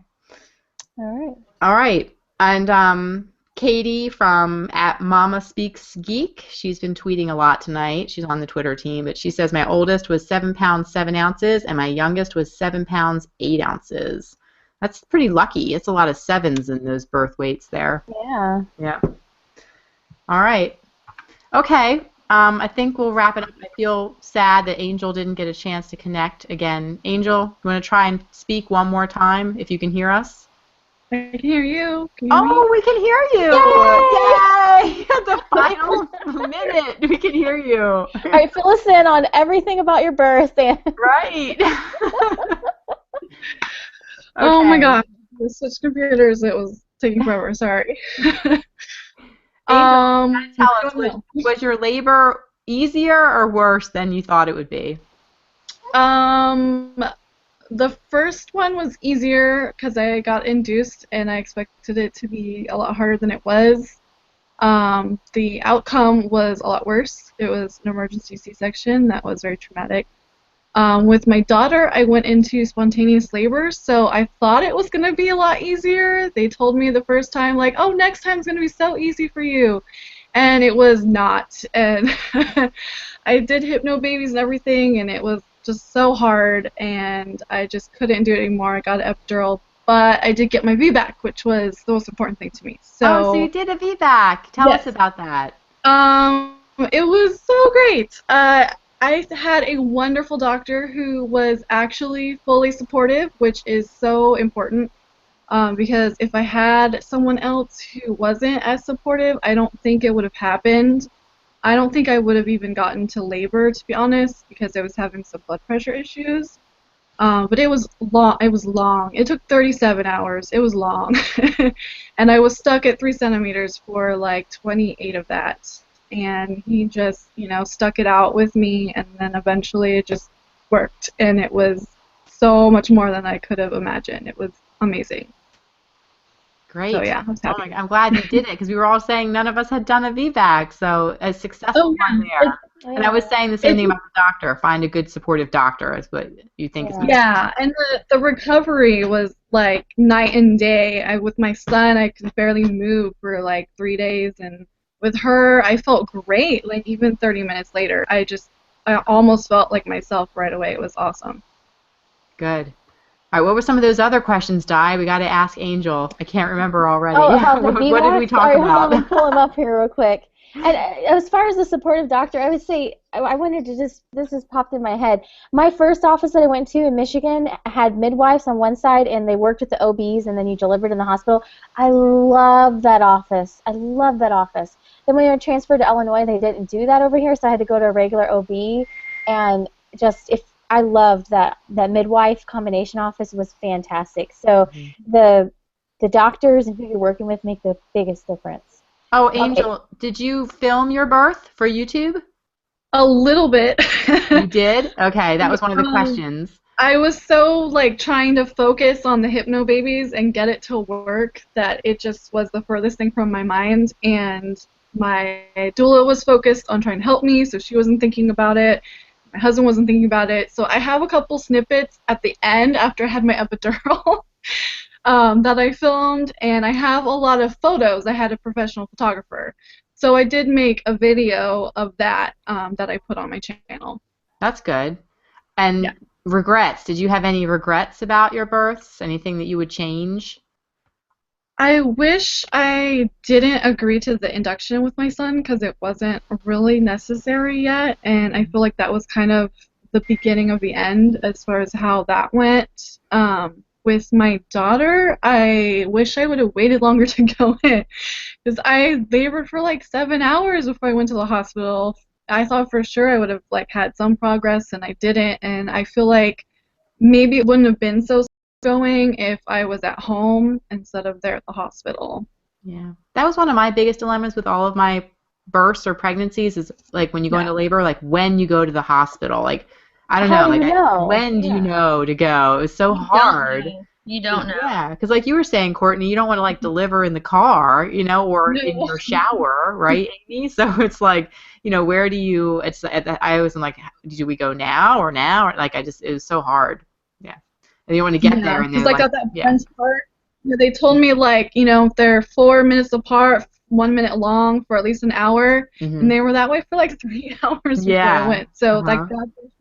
All right. And Katie from @MamaSpeaksGeek, she's been tweeting a lot tonight. She's on the Twitter team, but she says my oldest was 7 pounds 7 ounces, and my youngest was 7 pounds 8 ounces. That's pretty lucky. It's a lot of sevens in those birth weights there. Yeah. Yeah. All right. Okay. I think we'll wrap it up. I feel sad that Angel didn't get a chance to connect again. Angel, you want to try and speak one more time if you can hear us? I can hear you. Can you hear me? We can hear you! Yay! At the final minute, we can hear you. All right, fill us in on everything about your birth. Right. Oh my God. With such computers, it was taking forever. Sorry. Angel, tell us, was your labor easier or worse than you thought it would be? The first one was easier because I got induced and I expected it to be a lot harder than it was. The outcome was a lot worse. It was an emergency C-section that was very traumatic. With my daughter, I went into spontaneous labor, so I thought it was going to be a lot easier. They told me the first time, like, oh, next time's going to be so easy for you. And it was not. And I did hypnobabies and everything, and it was just so hard, and I just couldn't do it anymore. I got an epidural, but I did get my VBAC, which was the most important thing to me. So you did a VBAC. Tell us about that. It was so great. I had a wonderful doctor who was actually fully supportive, which is so important, because if I had someone else who wasn't as supportive, I don't think it would have happened. I don't think I would have even gotten to labor, to be honest, because I was having some blood pressure issues. But it was long. It was long. It took 37 hours. It was long. And I was stuck at 3 centimeters for like 28 of that. And he just, stuck it out with me, and then eventually it just worked. And it was so much more than I could have imagined. It was amazing. Great. So yeah, I was happy. I'm glad you did it, because we were all saying none of us had done a VBAC, so a successful one there. And I was saying the same thing about the doctor. Find a good supportive doctor is what you think is most important. And the recovery was like night and day. With my son, I could barely move for like 3 days, and with her, I felt great. Like even 30 minutes later, I almost felt like myself right away. It was awesome. Good. All right, what were some of those other questions, Di? We got to ask Angel. I can't remember already. Oh, about the VBAC? What did we talk about? Let me pull him up here real quick. And as far as the supportive doctor, I would say, I wanted to this just popped in my head. My first office that I went to in Michigan had midwives on one side, and they worked with the OBs, and then you delivered in the hospital. I love that office. I love that office. Then when I transferred to Illinois, they didn't do that over here, so I had to go to a regular OB, and I loved that midwife combination office was fantastic. So the doctors and who you're working with make the biggest difference. Oh, Angel, did you film your birth for YouTube? A little bit. You did? Okay, that was one of the questions. I was so trying to focus on the hypnobabies and get it to work that it just was the furthest thing from my mind. And my doula was focused on trying to help me, so she wasn't thinking about it. My husband wasn't thinking about it. So I have a couple snippets at the end after I had my epidural. That I filmed, and I have a lot of photos. I had a professional photographer. So I did make a video of that that I put on my channel. That's good. And regrets. Did you have any regrets about your births? Anything that you would change? I wish I didn't agree to the induction with my son, because it wasn't really necessary yet, and I feel like that was kind of the beginning of the end as far as how that went. With my daughter, I wish I would have waited longer to go in, because I labored for like 7 hours before I went to the hospital. I thought for sure I would have had some progress, and I didn't, and I feel like maybe it wouldn't have been so going if I was at home instead of there at the hospital. Yeah, that was one of my biggest dilemmas with all of my births or pregnancies, is when you go into labor, when you go to the hospital, I don't know. When do you know to go? It was so hard. You don't know. Yeah, because you were saying, Courtney, you don't want to deliver in the car, or in your shower, right, Amy? So it's where do you? I always am do we go now or now? Or it was so hard. Yeah, and you want to get there, and then got that fence part. They told me they're 4 minutes apart, 1 minute long for at least an hour, and they were that way for 3 hours before I went. So that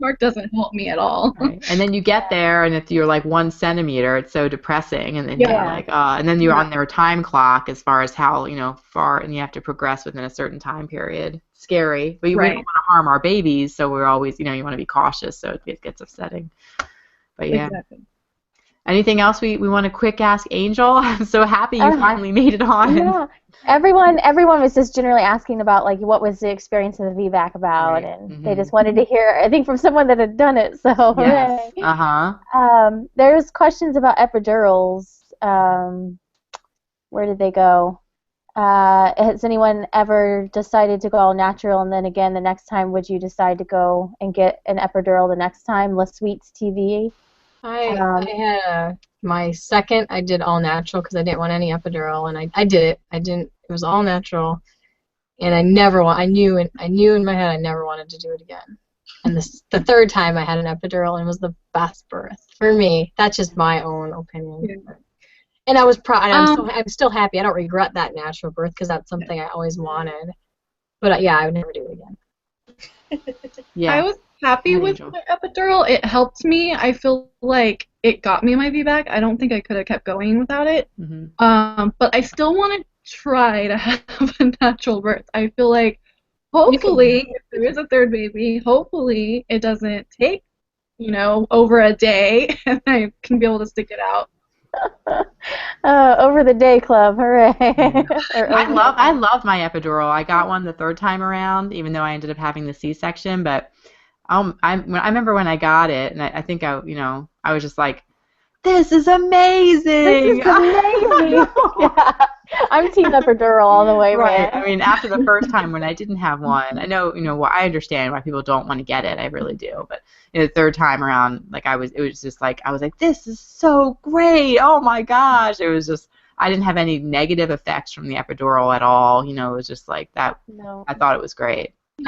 part doesn't help me at all. Right. And then you get there, and if you're 1 centimeter, it's so depressing, and then you're and then you're on their time clock as far as how far, and you have to progress within a certain time period. Scary, but we don't want to harm our babies, so we're always you want to be cautious, so it gets upsetting. But yeah. Exactly. Anything else we want to quick ask Angel? I'm so happy you finally made it on. Yeah. Everyone was just generally asking about what was the experience of the VBAC about, and they just wanted to hear, I think, from someone that had done it. So yes. There's questions about epidurals. Where did they go? Has anyone ever decided to go all natural, and then again the next time would you decide to go and get an epidural the next time? La Sweets TV. I had my second. I did all natural because I didn't want any epidural, and I did it. I didn't. It was all natural, and I never want. I knew in my head I never wanted to do it again. And the third time I had an epidural, and it was the best birth for me. That's just my own opinion. Yeah. And I was I'm still happy. I don't regret that natural birth because that's something I always wanted. But yeah, I would never do it again. Yeah. I was happy with my epidural. It helped me. I feel like it got me my VBAC. I don't think I could have kept going without it. But I still want to try to have a natural birth. I feel like hopefully, if there is a third baby, hopefully it doesn't take, over a day, and I can be able to stick it out. Over the day club, hooray! I loved my epidural. I got one the third time around, even though I ended up having the C-section. But I remember when I got it, and I think I was just like, this is amazing. This is amazing. Yeah. I'm team epidural all the way, right. man. I mean, after the first time when I didn't have one, I know, I understand why people don't want to get it. I really do. But the third time around, I was like, this is so great. Oh my gosh. It was just, I didn't have any negative effects from the epidural at all. It was just like that. No. I thought it was great. With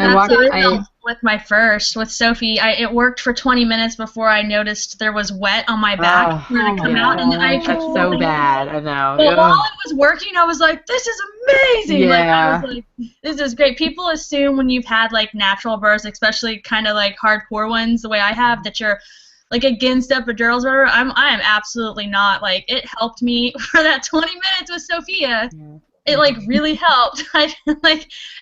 Sophie. It worked for 20 minutes before I noticed there was wet on my back when it came out, and that's so bad. I know. But while it was working, I was like, "This is amazing!" Yeah. I was like, "This is great." People assume when you've had natural births, especially kind of hardcore ones, the way I have, that you're against epidurals or whatever. I am absolutely not. It helped me for that 20 minutes with Sophia. Yeah. It really helped.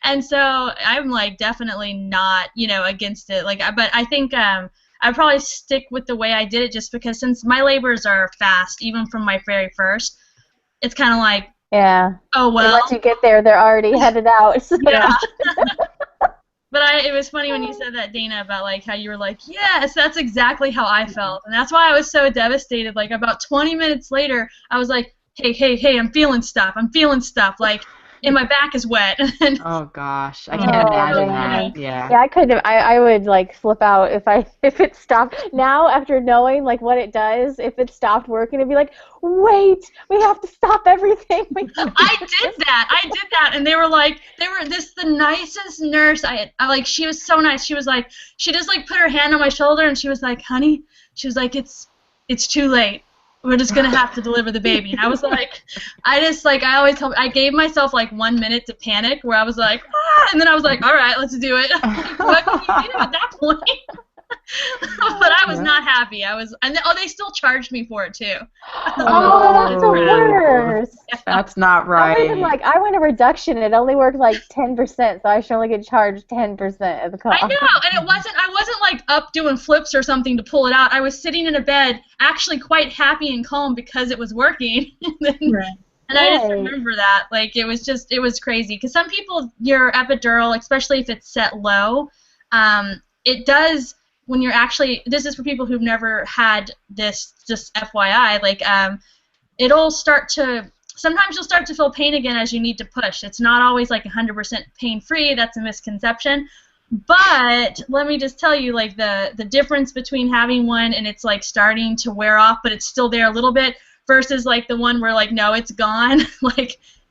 And so I'm definitely not against it. But I think I'd probably stick with the way I did it, just because since my labors are fast, even from my very first, it's kind of yeah. Oh well. And once you get there, they're already headed out. So. Yeah. But it was funny when you said that, Dana, about how you were yes, that's exactly how I felt, and that's why I was so devastated. About 20 minutes later, I was like, hey, I'm feeling stuff. And my back is wet. Oh gosh, I can't imagine that. Yeah. Yeah, I would flip out if it stopped. Now, after knowing what it does, if it stopped working, it'd be like, wait, we have to stop everything. I did that, and they were the nicest nurse. She was so nice. She was she just put her hand on my shoulder, and she was like, honey, she was like, it's too late. We're just gonna have to deliver the baby. And I was I always tell, I gave myself 1 minute to panic, where I was and then I was all right, let's do it. What can you do at that point? But I was not happy. They still charged me for it too. Oh, that's the worst. That's not right. I went a reduction. It only worked 10%, so I should only get charged 10% of the cost. I know, and I wasn't up doing flips or something to pull it out. I was sitting in a bed, actually quite happy and calm because it was working. And I just remember that. It was crazy. Because some people, your epidural, especially if it's set low, it does, when you're actually, this is for people who've never had this, just FYI, it'll start to, sometimes you'll start to feel pain again as you need to push. It's not always 100% pain-free. That's a misconception. But let me just tell you, the difference between having one and it's starting to wear off, but it's still there a little bit, versus the one where no, it's gone.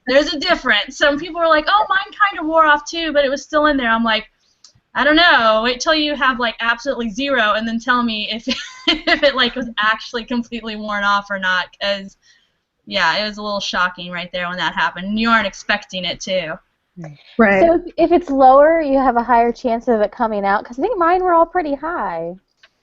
There's a difference. Some people are oh, mine kind of wore off too, but it was still in there. I'm I don't know. Wait till you have absolutely zero, and then tell me if it was actually completely worn off or not. Because yeah, it was a little shocking right there when that happened. And you aren't expecting it too. Right. So if it's lower, you have a higher chance of it coming out. Because I think mine were all pretty high.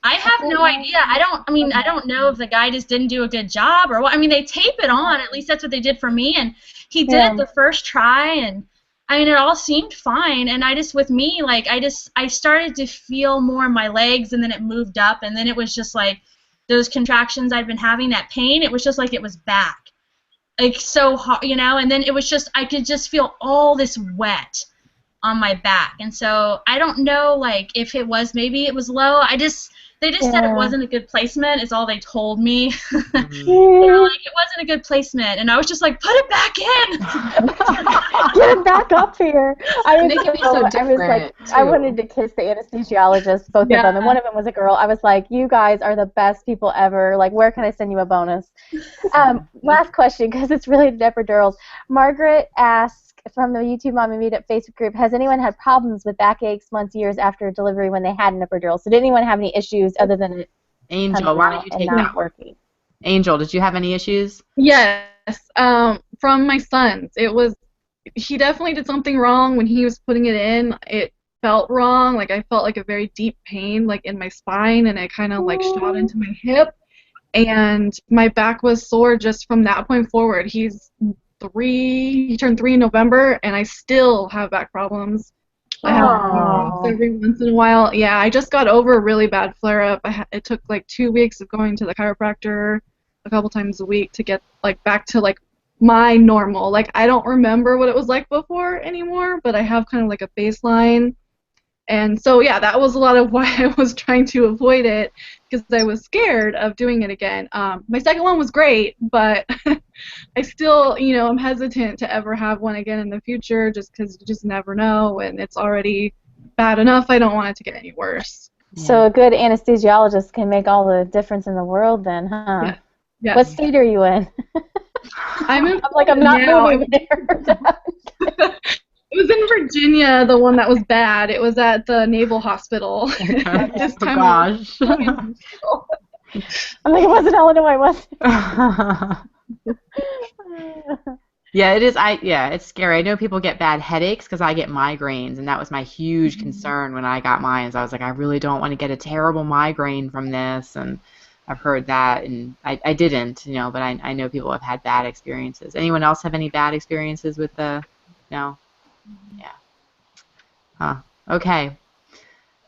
I have no idea. I don't know if the guy just didn't do a good job or what. They tape it on. At least that's what they did for me. And he did it the first try, and it all seemed fine. And with me, I started to feel more in my legs, and then it moved up, and then it was just those contractions I'd been having, that pain. It was just it was back, so hard, And then it was just, I could just feel all this wet on my back. And so I don't know, if it was, maybe it was low. They just said it wasn't a good placement, is all they told me. They were it wasn't a good placement. And I was just put it back in. Get it back up here. I wanted to kiss the anesthesiologist, both of them. And one of them was a girl. I was you guys are the best people ever. Where can I send you a bonus? Last question, because it's related to epidurals. Margaret asked, from the YouTube Mommy Meetup Facebook group, has anyone had problems with backaches months, years after delivery when they had an epidural? So did anyone have any issues other than it Angel, why don't you take that? not working? Angel, did you have any issues? Yes. From my son's. He definitely did something wrong when he was putting it in. It felt wrong. Like I felt like a very deep pain like in my spine, and it kind of like shot into my hip. And my back was sore just from that point forward. He turned 3 in November, and I still have back problems. I have problems every once in a while. Yeah, I just got over a really bad flare-up. It took like 2 weeks of going to the chiropractor a couple times a week to get like back to like my normal. Like I don't remember what it was like before anymore, but I have kind of like a baseline. And so, yeah, that was a lot of why I was trying to avoid it, because I was scared of doing it again. My second one was great, but I still, I'm hesitant to ever have one again in the future just because you just never know, and it's already bad enough. I don't want it to get any worse. So a good anesthesiologist can make all the difference in the world then, huh? Yeah. Yes. What state are you in? I'm not moving there. It was in Virginia, the one that was bad. It was at the Naval Hospital. This time gosh. I'm like, it wasn't Illinois, was it? Yeah, it is. It's scary. I know people get bad headaches because I get migraines, and that was my huge concern when I got mine. I was like, I really don't want to get a terrible migraine from this, and I've heard that, and I didn't, but I know people have had bad experiences. Anyone else have any bad experiences with the, no? Yeah. Huh. Okay.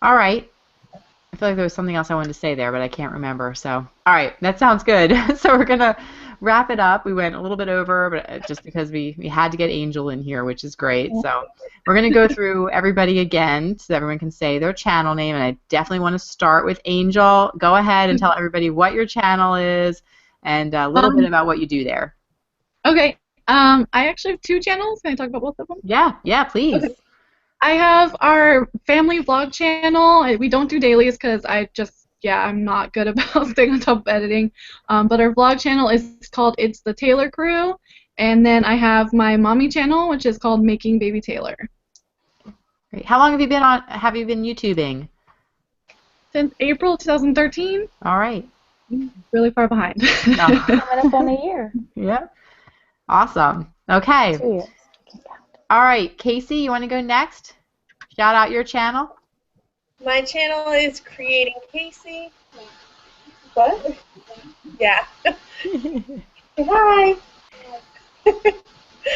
All right. I feel like there was something else I wanted to say there, but I can't remember. So, all right, that sounds good. So we're gonna wrap it up. We went a little bit over, but just because we had to get Angel in here, which is great. So we're gonna go through everybody again so everyone can say their channel name, and I definitely want to start with Angel. Go ahead and tell everybody what your channel is and a little bit about what you do there. Okay. I actually have 2 channels. Can I talk about both of them? Yeah, please. Okay. I have our family vlog channel. We don't do dailies because I'm not good about staying on top of editing. But our vlog channel is called It's the Taylor Crew. And then I have my mommy channel, which is called Making Baby Taylor. Great. How long have you been YouTubing? Since April 2013. All right. Really far behind. Coming up on a year. Yeah. Awesome. Okay. 2 years. All right, Casey, you want to go next? Shout out your channel. My channel is Creating Casey. What? Yeah. Hi.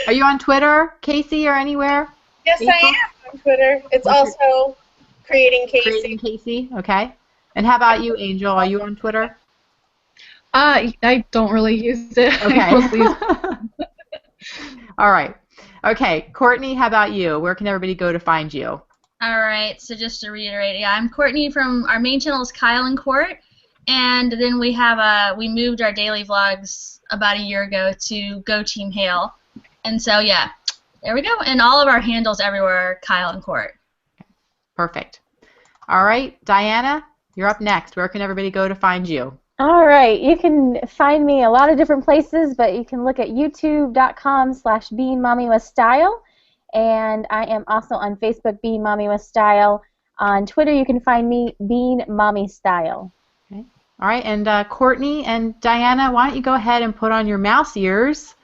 Are you on Twitter, Casey, or anywhere? Yes, Facebook? I am on Twitter. It's also Creating Casey. Creating Casey, okay. And how about you, Angel? Are you on Twitter? I don't really use it. Okay. All right. Okay, Courtney, how about you? Where can everybody go to find you? All right, so just to reiterate, I'm Courtney from, our main channel is KyleandCourt, and then we moved our daily vlogs about a year ago to Go Team Hail. And so, yeah, there we go. And all of our handles everywhere are KyleandCourt. Perfect. All right, Diana, you're up next. Where can everybody go to find you? All right, you can find me a lot of different places, but you can look at youtube.com/beingmommywithstyle, and I am also on Facebook, Being Mommy with Style. On Twitter, you can find me, Being Mommy Style. Okay. All right, and Courtney and Diana, why don't you go ahead and put on your mouse ears?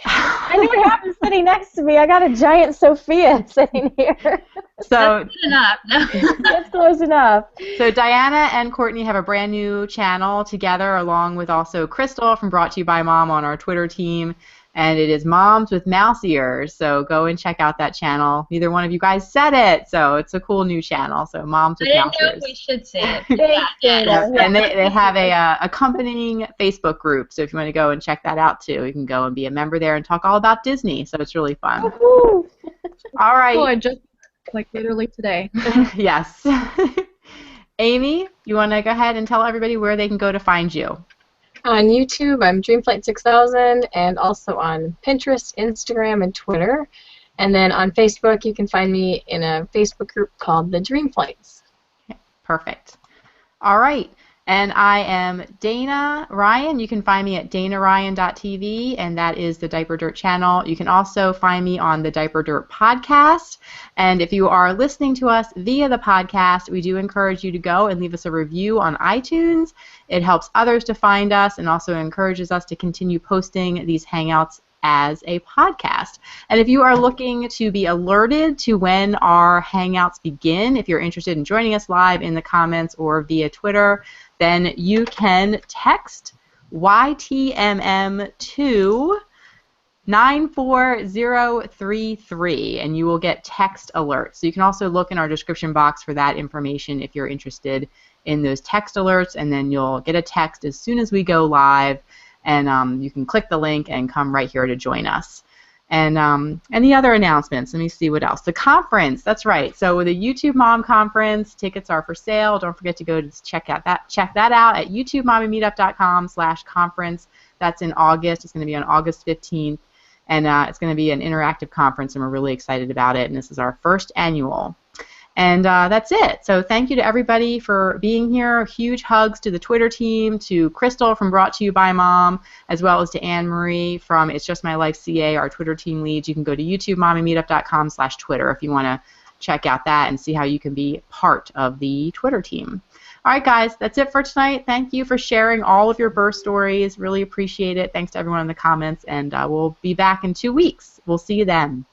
I knew it happened sitting next to me. I got a giant Sophia sitting here. So that's good enough. No. That's close enough. So Diana and Courtney have a brand new channel together, along with also Crystal from Brought to You by Mom on our Twitter team, and it is Moms with Mouse Ears. So go and check out that channel. Neither one of you guys said it, so it's a cool new channel. So Moms with Mouse Ears. I didn't know if we should say it. Yeah. And they have a accompanying Facebook group. So if you want to go and check that out too, you can go and be a member there and talk all about Disney. So it's really fun. Woo-hoo. All right. Oh, I just literally today. Yes. Amy, you want to go ahead and tell everybody where they can go to find you? On YouTube, I'm Dreamflight6000, and also on Pinterest, Instagram, and Twitter. And then on Facebook, you can find me in a Facebook group called The Dreamflights. Okay, perfect. All right. And I am Dana Ryan. You can find me at danaryan.tv, and that is the Diaper Dirt channel. You can also find me on the Diaper Dirt podcast. And if you are listening to us via the podcast, we do encourage you to go and leave us a review on iTunes. It helps others to find us and also encourages us to continue posting these Hangouts as a podcast. And if you are looking to be alerted to when our Hangouts begin, if you're interested in joining us live in the comments or via Twitter, then you can text YTMM to 94033 and you will get text alerts. So you can also look in our description box for that information if you're interested in those text alerts, and then you'll get a text as soon as we go live, and you can click the link and come right here to join us. And any other announcements? Let me see what else. The conference, that's right. So the YouTube Mom Conference, tickets are for sale. Don't forget to go to check that out at YouTubeMommyMeetup.com/conference. That's in August. It's going to be on August 15th. And it's going to be an interactive conference, and we're really excited about it. And this is our first annual. And that's it. So thank you to everybody for being here. Huge hugs to the Twitter team, to Crystal from Brought to You by Mom, as well as to Anne-Marie from It's Just My Life CA, our Twitter team leads. You can go to YouTubeMommyMeetup.com/Twitter if you want to check out that and see how you can be part of the Twitter team. All right, guys, that's it for tonight. Thank you for sharing all of your birth stories. Really appreciate it. Thanks to everyone in the comments, and we'll be back in 2 weeks. We'll see you then.